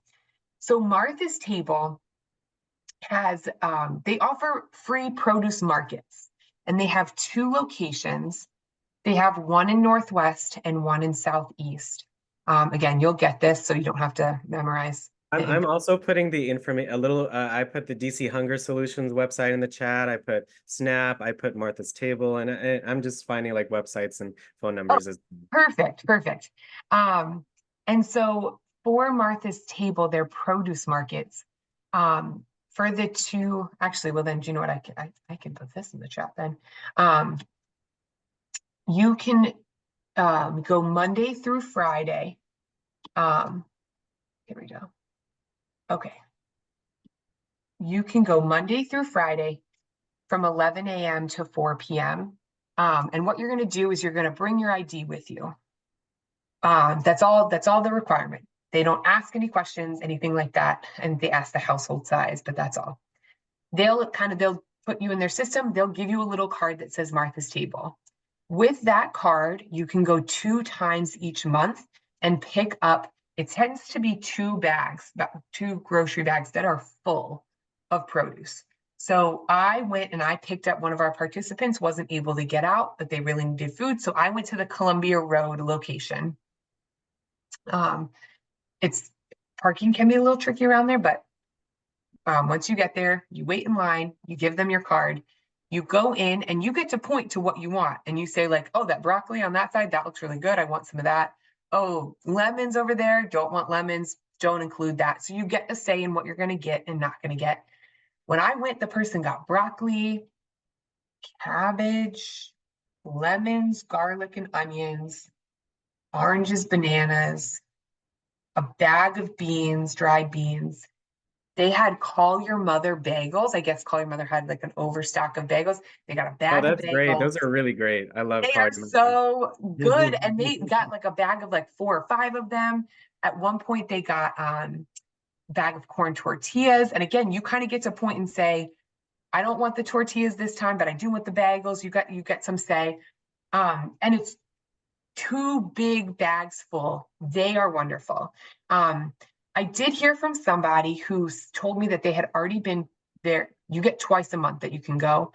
So Martha's Table has, they offer free produce markets, and they have 2 locations. They have one in Northwest and one in Southeast. Again, you'll get this, so you don't have to memorize. I'm also putting the information a little. I put the DC Hunger Solutions website in the chat. I put SNAP. I put Martha's Table, and I'm just finding like websites and phone numbers. Perfect. And so for Martha's Table, their produce markets, for the 2, actually, well then, do you know what I can put this in the chat then. You can go Monday through Friday. Here we go. Okay. You can go Monday through Friday from 11 a.m. to 4 p.m. And what you're going to do is you're going to bring your ID with you. That's all the requirement. They don't ask any questions, anything like that. And they ask the household size, but that's all. They'll put you in their system. They'll give you a little card that says Martha's Table. With that card, you can go 2 times each month and pick up, it tends to be 2 bags, about 2 grocery bags that are full of produce. So I went and I picked up, one of our participants wasn't able to get out, but they really needed food. So I went to the Columbia Road location. It's parking can be a little tricky around there, but once you get there, you wait in line, you give them your card, you go in and you get to point to what you want. And you say like, oh, that broccoli on that side, that looks really good. I want some of that. Oh, lemons over there, don't want lemons, don't include that. So you get a say in what you're going to get and not going to get. When I went, the person got broccoli, cabbage, lemons, garlic and onions, oranges, bananas, a bag of beans, dried beans. They had Call Your Mother bagels. I guess Call Your Mother had like an overstock of bagels. They got a Oh, bag of that's great. bagels. Those are really great. I love They are cards. so good. And they got like a bag of like 4 or 5 of them. At one point, they got a bag of corn tortillas. And again, you kind of get to point and say, I don't want the tortillas this time, but I do want the bagels. You get some say. And it's 2 big bags full. They are wonderful. I did hear from somebody who told me that they had already been there. You get twice a month that you can go,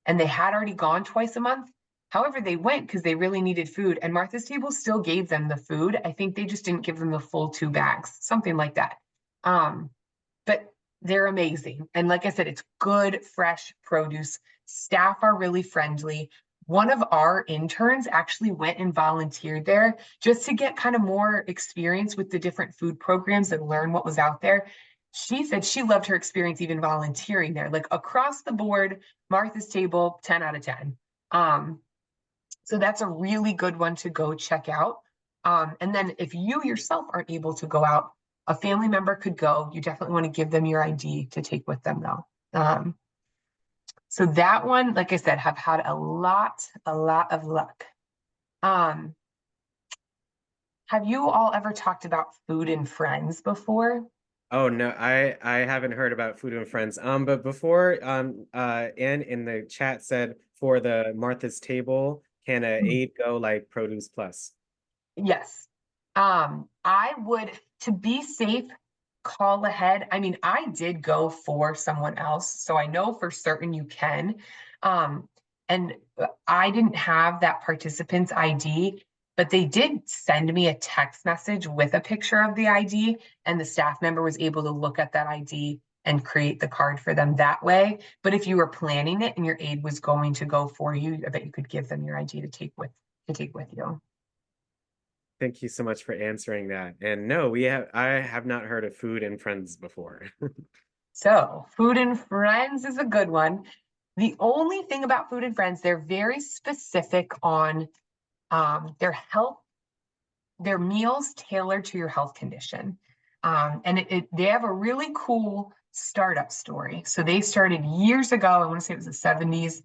and they had already gone twice a month. However, they went because they really needed food, and Martha's Table still gave them the food. I think they just didn't give them the full 2 bags, something like that. But they're amazing. And like I said, it's good, fresh produce. Staff are really friendly. One of our interns actually went and volunteered there just to get kind of more experience with the different food programs and learn what was out there. She said she loved her experience even volunteering there, like across the board, Martha's Table, 10 out of 10. So that's a really good one to go check out. And then if you yourself aren't able to go out, a family member could go. You definitely want to give them your ID to take with them though. So that one, like I said, have had a lot of luck. Have you all ever talked about Food and Friends before? Oh no, I haven't heard about Food and Friends. But before Ann in the chat said for the Martha's Table, can a aid go like Produce Plus? Yes. I would, to be safe, call ahead. I mean, I did go for someone else, so I know for certain you can. And I didn't have that participant's ID, but they did send me a text message with a picture of the ID, and the staff member was able to look at that ID and create the card for them that way. But if you were planning it and your aide was going to go for you, I bet you could give them your ID to take with you. Thank you so much for answering that. And no, I have not heard of Food and Friends before. So Food and Friends is a good one. The only thing about Food and Friends, they're very specific on their meals tailored to your health condition. And they have a really cool startup story. So they started years ago, I want to say it was the 70s.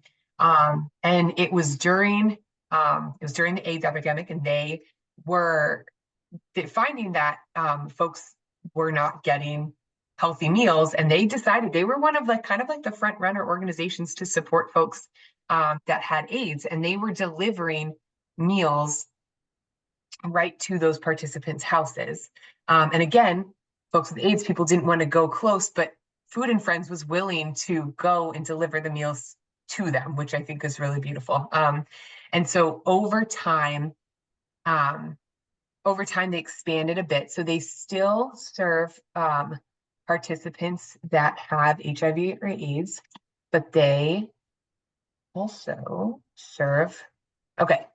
And it was during the AIDS epidemic, and they were finding that folks were not getting healthy meals, and they decided they were one of kind of like the front runner organizations to support folks that had AIDS, and they were delivering meals right to those participants' houses. And again, folks with AIDS, people didn't want to go close, but Food and Friends was willing to go and deliver the meals to them, which I think is really beautiful. And so over time, they expanded a bit. So they still serve participants that have HIV or AIDS, but they also serve, okay,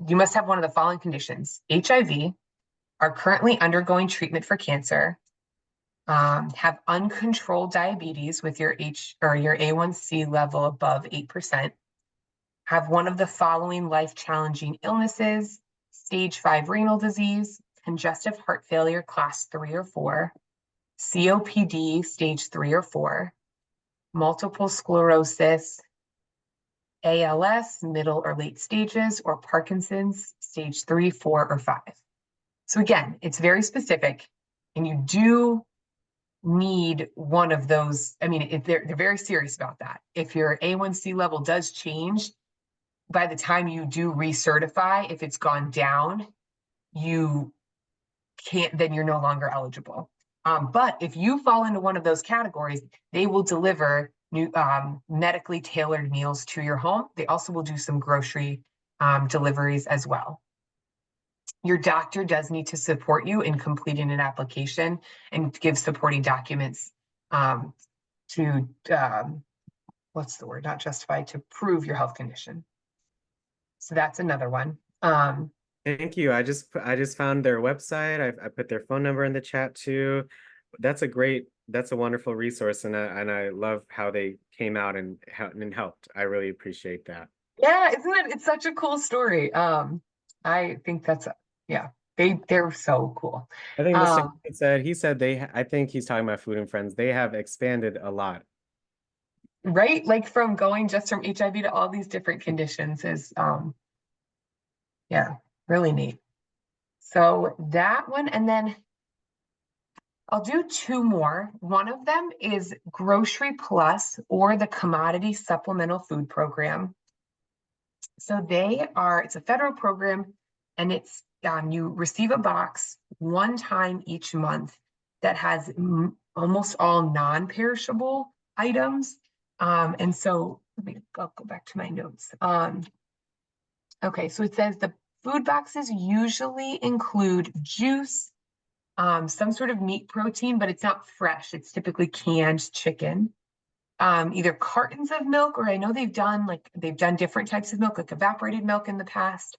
you must have one of the following conditions: HIV, are currently undergoing treatment for cancer, have uncontrolled diabetes with your your A1C level above 8%, have one of the following life-challenging illnesses: stage 5 renal disease, congestive heart failure class 3 or 4, COPD stage 3 or 4, multiple sclerosis, ALS, middle or late stages, or Parkinson's stage 3, 4, or 5. So again, it's very specific, and you do need one of those. I mean, they're very serious about that. If your A1C level does change, by the time you do recertify, if it's gone down, you can't, then you're no longer eligible. But if you fall into one of those categories, they will deliver new medically tailored meals to your home. They also will do some grocery deliveries as well. Your doctor does need to support you in completing an application and give supporting documents to, what's the word, not justify, to prove your health condition. So that's another one. Thank you. I just found their website. I put their phone number in the chat too. That's a wonderful resource, and I love how they came out and helped. I really appreciate that. Yeah, isn't it? It's such a cool story. I think that's they're so cool. I think Mr. He said I think he's talking about Food and Friends. They have expanded a lot. Right? Like from going just from HIV to all these different conditions is really neat. So that one, and then I'll do two more. One of them is Grocery Plus, or the Commodity Supplemental Food Program. So it's a federal program, and it's you receive a box one time each month that has almost all non-perishable items. And so I'll go back to my notes. Okay, so it says the food boxes usually include juice, some sort of meat protein, but it's not fresh. It's typically canned chicken. Either cartons of milk, or I know they've done different types of milk, like evaporated milk in the past.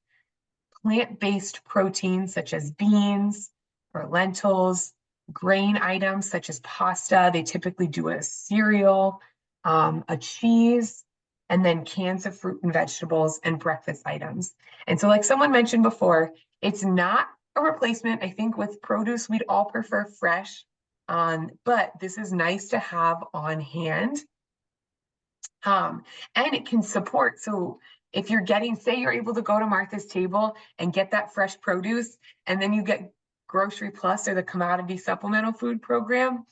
Plant-based proteins such as beans or lentils, grain items such as pasta. They typically do a cereal, a cheese, and then cans of fruit and vegetables and breakfast items. And so, like someone mentioned before, it's not a replacement. I think with produce, we'd all prefer fresh, but this is nice to have on hand. And it can support. So if you're say you're able to go to Martha's Table and get that fresh produce, and then you get Grocery Plus or the Commodity Supplemental Food Program,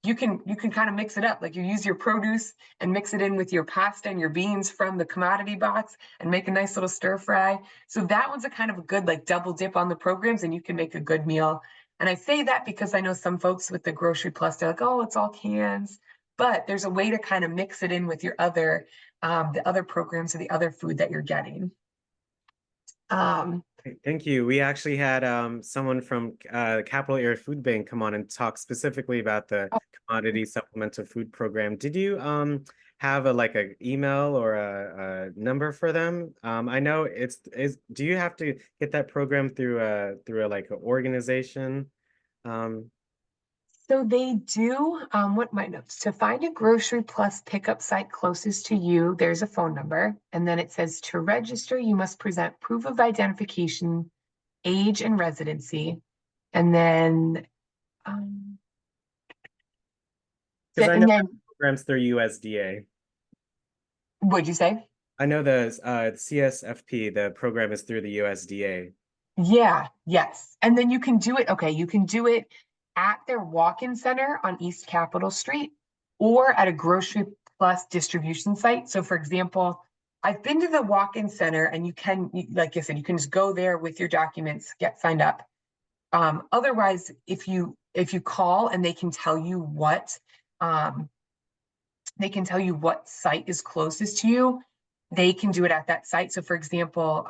you can kind of mix it up. Like you use your produce and mix it in with your pasta and your beans from the commodity box and make a nice little stir fry. So that one's a kind of a good like double dip on the programs, and you can make a good meal. And I say that because I know some folks with the Grocery Plus, they're like, oh, it's all cans. But there's a way to kind of mix it in with your the other programs or the other food that you're getting. Thank you. We actually had someone from Capital Area Food Bank come on and talk specifically about the Commodity Supplemental Food Program. Did you have a email or a number for them? I know do you have to get that program through an organization? So they do, what my notes, to find a Grocery Plus pickup site closest to you, there's a phone number. And then it says to register, you must present proof of identification, age, and residency. And then, Because I know programs through USDA. What'd you say? I know the CSFP, the program is through the USDA. Yeah, yes. And then you can do it, you can do it at their walk-in center on East Capitol Street or at a Grocery Plus distribution site. So for example, I've been to the walk-in center, and like I said, you can just go there with your documents, get signed up. Otherwise, if you call and they can tell you what site is closest to you, they can do it at that site. So for example,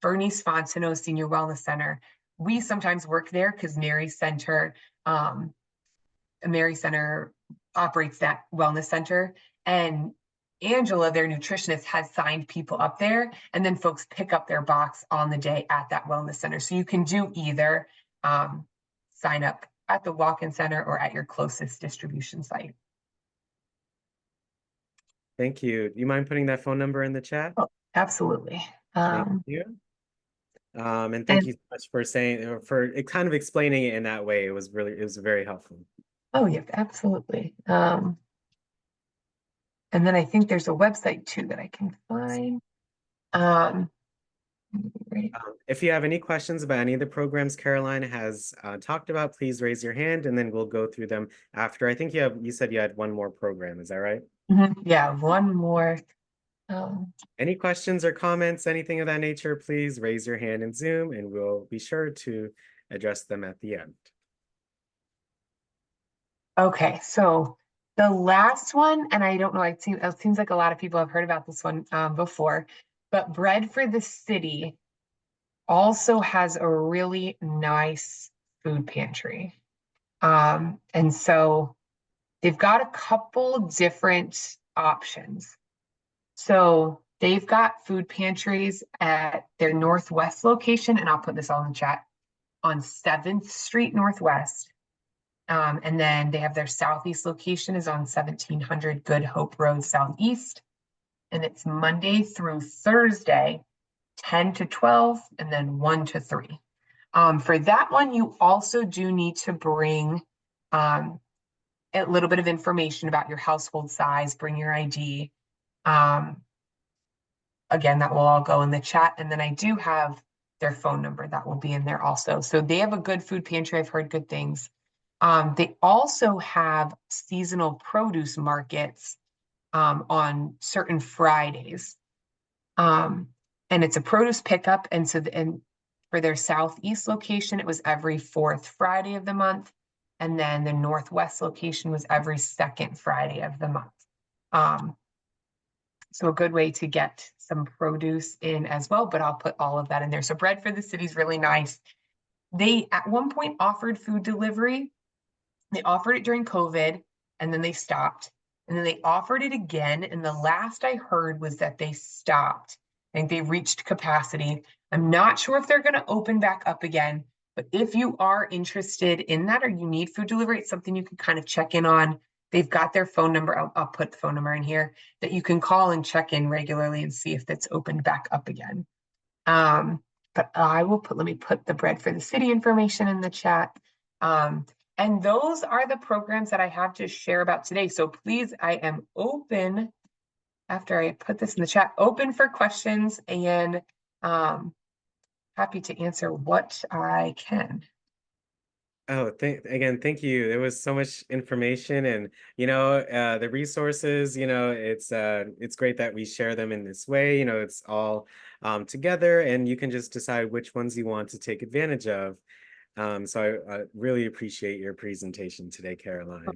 Bernice Fontenot Senior Wellness Center, we sometimes work there because Mary Center operates that wellness center, and Angela, their nutritionist, has signed people up there, and then folks pick up their box on the day at that wellness center. So you can do either sign up at the walk-in center or at your closest distribution site. Thank you. Do you mind putting that phone number in the chat? Oh, absolutely. Thank you. And thank you so much for kind of explaining it in that way. It was very helpful. Oh yeah, absolutely. And then I think there's a website too that I can find. If you have any questions about any of the programs Caroline has talked about, please raise your hand, and then we'll go through them after. I think you said you had one more program. Is that right? Mm-hmm. Yeah, one more. Any questions or comments, anything of that nature, please raise your hand in Zoom, and we'll be sure to address them at the end. Okay, so the last one, and I don't know, it seems like a lot of people have heard about this one before, but Bread for the City also has a really nice food pantry. And so they've got a couple different options. So they've got food pantries at their Northwest location, and I'll put this all in the chat, on 7th Street Northwest. And then they have their Southeast location is on 1700 Good Hope Road Southeast. And it's Monday through Thursday, 10 to 12, and then 1 to 3. For that one, you also do need to bring a little bit of information about your household size, bring your ID. Again, that will all go in the chat. And then I do have their phone number that will be in there also. So they have a good food pantry. I've heard good things. They also have seasonal produce markets on certain Fridays. And it's a produce pickup. And so for their Southeast location, it was every 4th Friday of the month. And then the Northwest location was every 2nd Friday of the month. So a good way to get some produce in as well, but I'll put all of that in there. So Bread for the City is really nice. They at one point offered food delivery. They offered it during COVID and then they stopped. And then they offered it again. And the last I heard was that they stopped. I think they reached capacity. I'm not sure if they're going to open back up again, but if you are interested in that or you need food delivery, it's something you can kind of check in on. They've got their phone number. I'll put the phone number in here that you can call and check in regularly and see if that's opened back up again. But let me put the Bread for the City information in the chat. And those are the programs that I have to share about today. So please, I am open after I put this in the chat, open for questions and happy to answer what I can. Oh, again, thank you. There was so much information and, the resources, it's great that we share them in this way, it's all together and you can just decide which ones you want to take advantage of. So I really appreciate your presentation today, Caroline.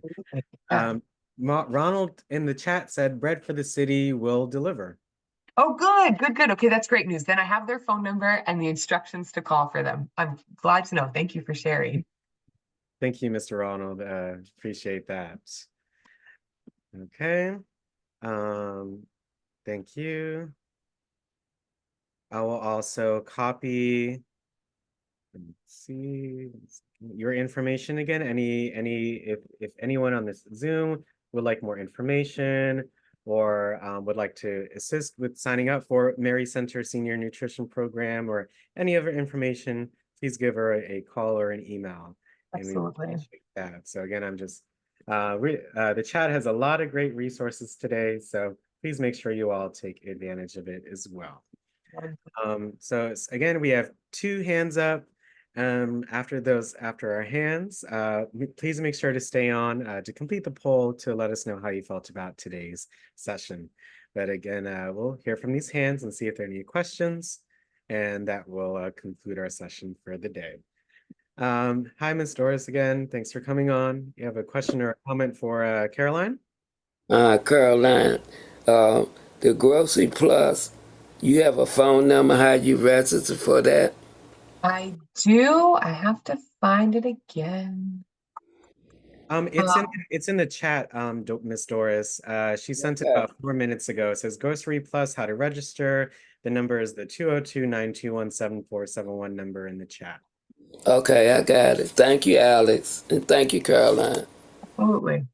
Ronald in the chat said Bread for the City will deliver. Oh, good. Okay, that's great news. Then I have their phone number and the instructions to call for them. I'm glad to know. Thank you for sharing. Thank you, Mr. Ronald. Appreciate that. Okay. Thank you. I will also copy, let's see, your information again. If anyone on this Zoom would like more information or would like to assist with signing up for Mary Center Senior Nutrition Program or any other information, please give her a call or an email. Absolutely. That. So again, I'm just the chat has a lot of great resources today, so please make sure you all take advantage of it as well. So again, we have 2 hands up. After our hands, please make sure to stay on to complete the poll to let us know how you felt about today's session. But again, we'll hear from these hands and see if there are any questions, and that will conclude our session for the day. Hi, Ms. Doris again. Thanks for coming on. You have a question or a comment for Caroline? Caroline, the Grocery Plus, you have a phone number, how you register for that? I do. I have to find it again. It's in the chat, Miss Doris. She sent it about 4 minutes ago. It says Grocery Plus, how to register. The number is the 202-921-7471 number in the chat. Okay, I got it. Thank you, Alex. And thank you, Caroline. Absolutely.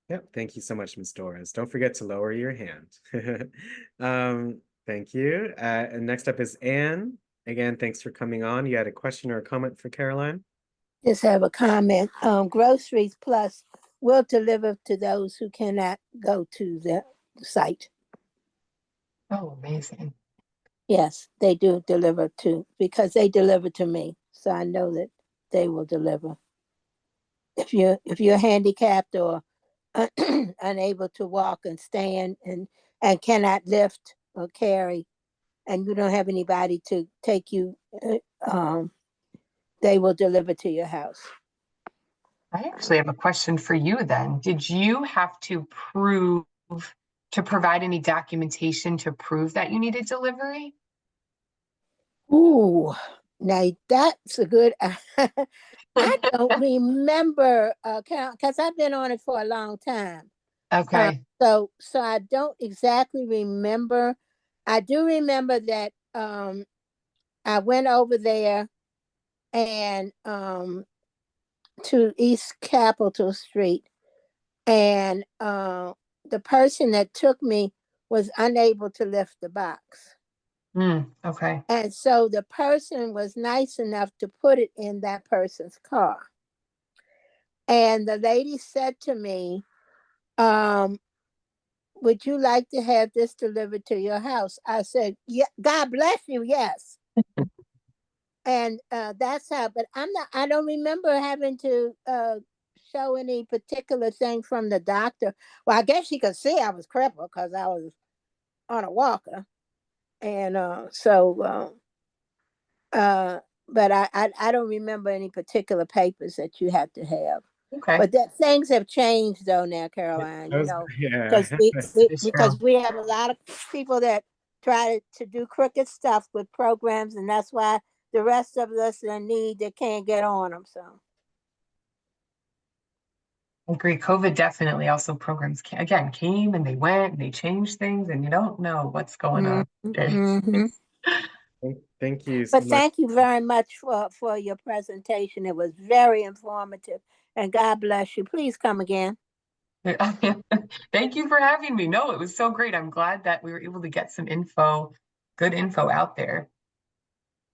Yep, thank you so much, Ms. Doris. Don't forget to lower your hand. Thank you. And next up is Anne. Again, thanks for coming on. You had a question or a comment for Caroline? Just have a comment. Groceries Plus will deliver to those who cannot go to the site. Oh, amazing. Yes, they do deliver to, because they deliver to me. So I know that they will deliver. If you're handicapped or unable to walk and stand and cannot lift or carry, and you don't have anybody to take you, they will deliver to your house. I actually have a question for you then. Did you have to provide any documentation to prove that you needed delivery? Ooh, now that's a good, I don't remember, because I've been on it for a long time. Okay. So I don't exactly remember. I do remember that I went over there and to East Capitol Street, and the person that took me was unable to lift the box. Okay. And so the person was nice enough to put it in that person's car. And the lady said to me, would you like to have this delivered to your house? I said, yeah, God bless you, yes. And that's how, but I don't remember having to show any particular thing from the doctor. Well, I guess she could see I was crippled because I was on a walker. And but I don't remember any particular papers that you had to have. Okay. But that things have changed though now, Caroline, Yeah. because we have a lot of people that try to do crooked stuff with programs, and that's why the rest of us in need that can't get on them. So I agree. COVID definitely also programs again came and they went and they changed things and you don't know what's going on. Okay. mhm. Thank you so But much. thank you very much for your presentation. It was very informative, and God bless you. Please come again. Thank you for having me. No, it was so great. I'm glad that we were able to get some good info out there.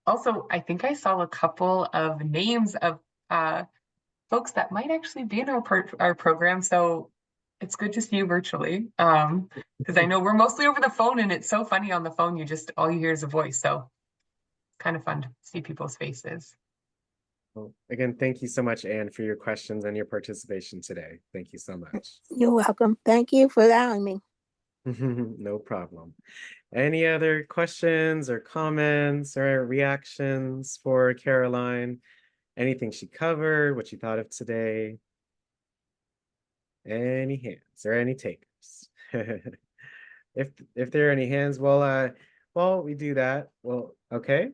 Also, I think I saw a couple of names of folks that might actually be in our program. So it's good to see you virtually. Because I know we're mostly over the phone and it's so funny on the phone, all you hear is a voice. So it's kind of fun to see people's faces. Well, again, thank you so much, Anne, for your questions and your participation today. Thank you so much. You're welcome. Thank you for allowing me. No problem. Any other questions or comments or reactions for Caroline? Anything she covered, what you thought of today? Any hands or any takers? If there are any hands, well, we do that. Well, okay.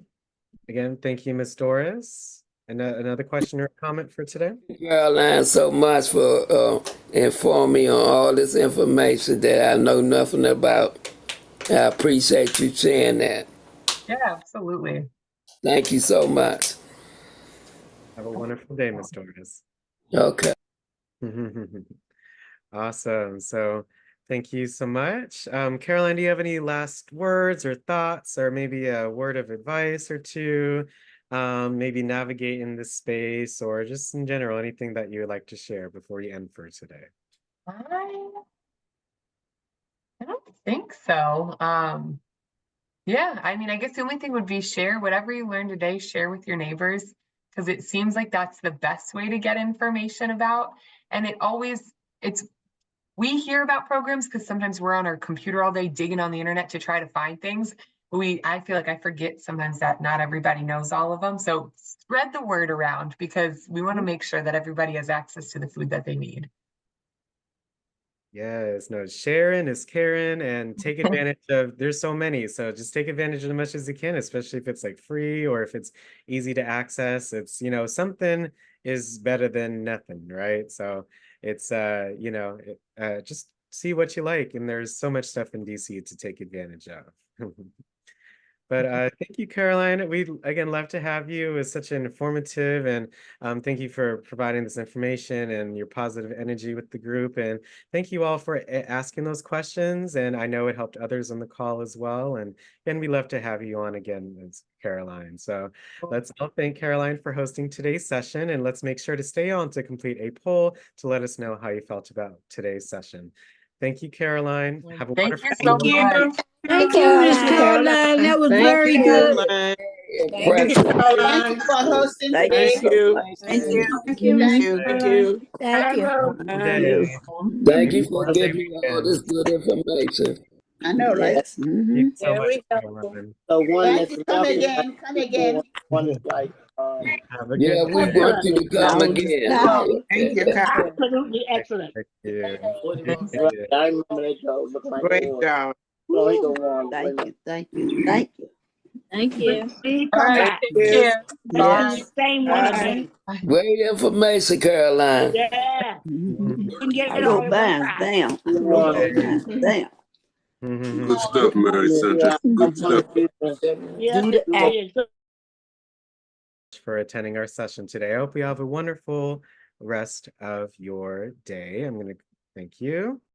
Again, thank you, Ms. Doris. And another question or comment for today? Caroline, so much for informing me on all this information that I know nothing about. I appreciate you sharing that. Yeah, absolutely. Thank you so much. Have a wonderful day, Ms. Doris. Okay. Awesome. So thank you so much. Caroline, do you have any last words or thoughts, or maybe a word of advice or two? Maybe navigate in this space, or just in general, anything that you would like to share before you end for today? I don't think so. Yeah, I mean, I guess the only thing would be share whatever you learned today, share with your neighbors, because it seems like that's the best way to get information about. And we hear about programs because sometimes we're on our computer all day digging on the internet to try to find things. I feel like I forget sometimes that not everybody knows all of them. So spread the word around because we want to make sure that everybody has access to the food that they need. Yes, no, Sharon is Karen, and take advantage of, there's so many, so just take advantage of as much as you can, especially if it's like free or if it's easy to access. It's, something is better than nothing, right? So it's, just see what you like, and there's so much stuff in DC to take advantage of. But thank you, Caroline. We'd again love to have you. It was such an informative, and thank you for providing this information and your positive energy with the group. And thank you all for asking those questions. And I know it helped others on the call as well. And we love to have you on again, as Caroline. So let's all thank Caroline for hosting today's session, and let's make sure to stay on to complete a poll to let us know how you felt about today's session. Thank you, Caroline. Have a Thank wonderful you so day. much. Thank you, Ms. Caroline. That was very good. Thank you, Caroline, for hosting today. Thank you. Thank you. Thank you. Thank you. Thank you. Thank you. Thank you for Holiday giving me all weekend. this good information. I know, right? Yes. Thank you so much, Very Caroline. The one Thank that's you. Come left is again. Come again. one is like Have a Yeah, good we day. want you to come again. Thank you, Carol. absolutely excellent. Thank you. Thank Right. you. I remember that joke looked like Great a job. so he go on. Thank you, thank you, thank you. Thank you. Please All come right, back. take care. Let's do Bye. the same one Bye. again. Great information, Caroline. Yeah. Mhm. You can get I it all wrote at one mine time. down. I wrote mine down. Good stuff, Mary Center. Good stuff. Yes, Do it the act. is. For attending our session today. I hope you have a wonderful rest of your day. I'm going to thank you.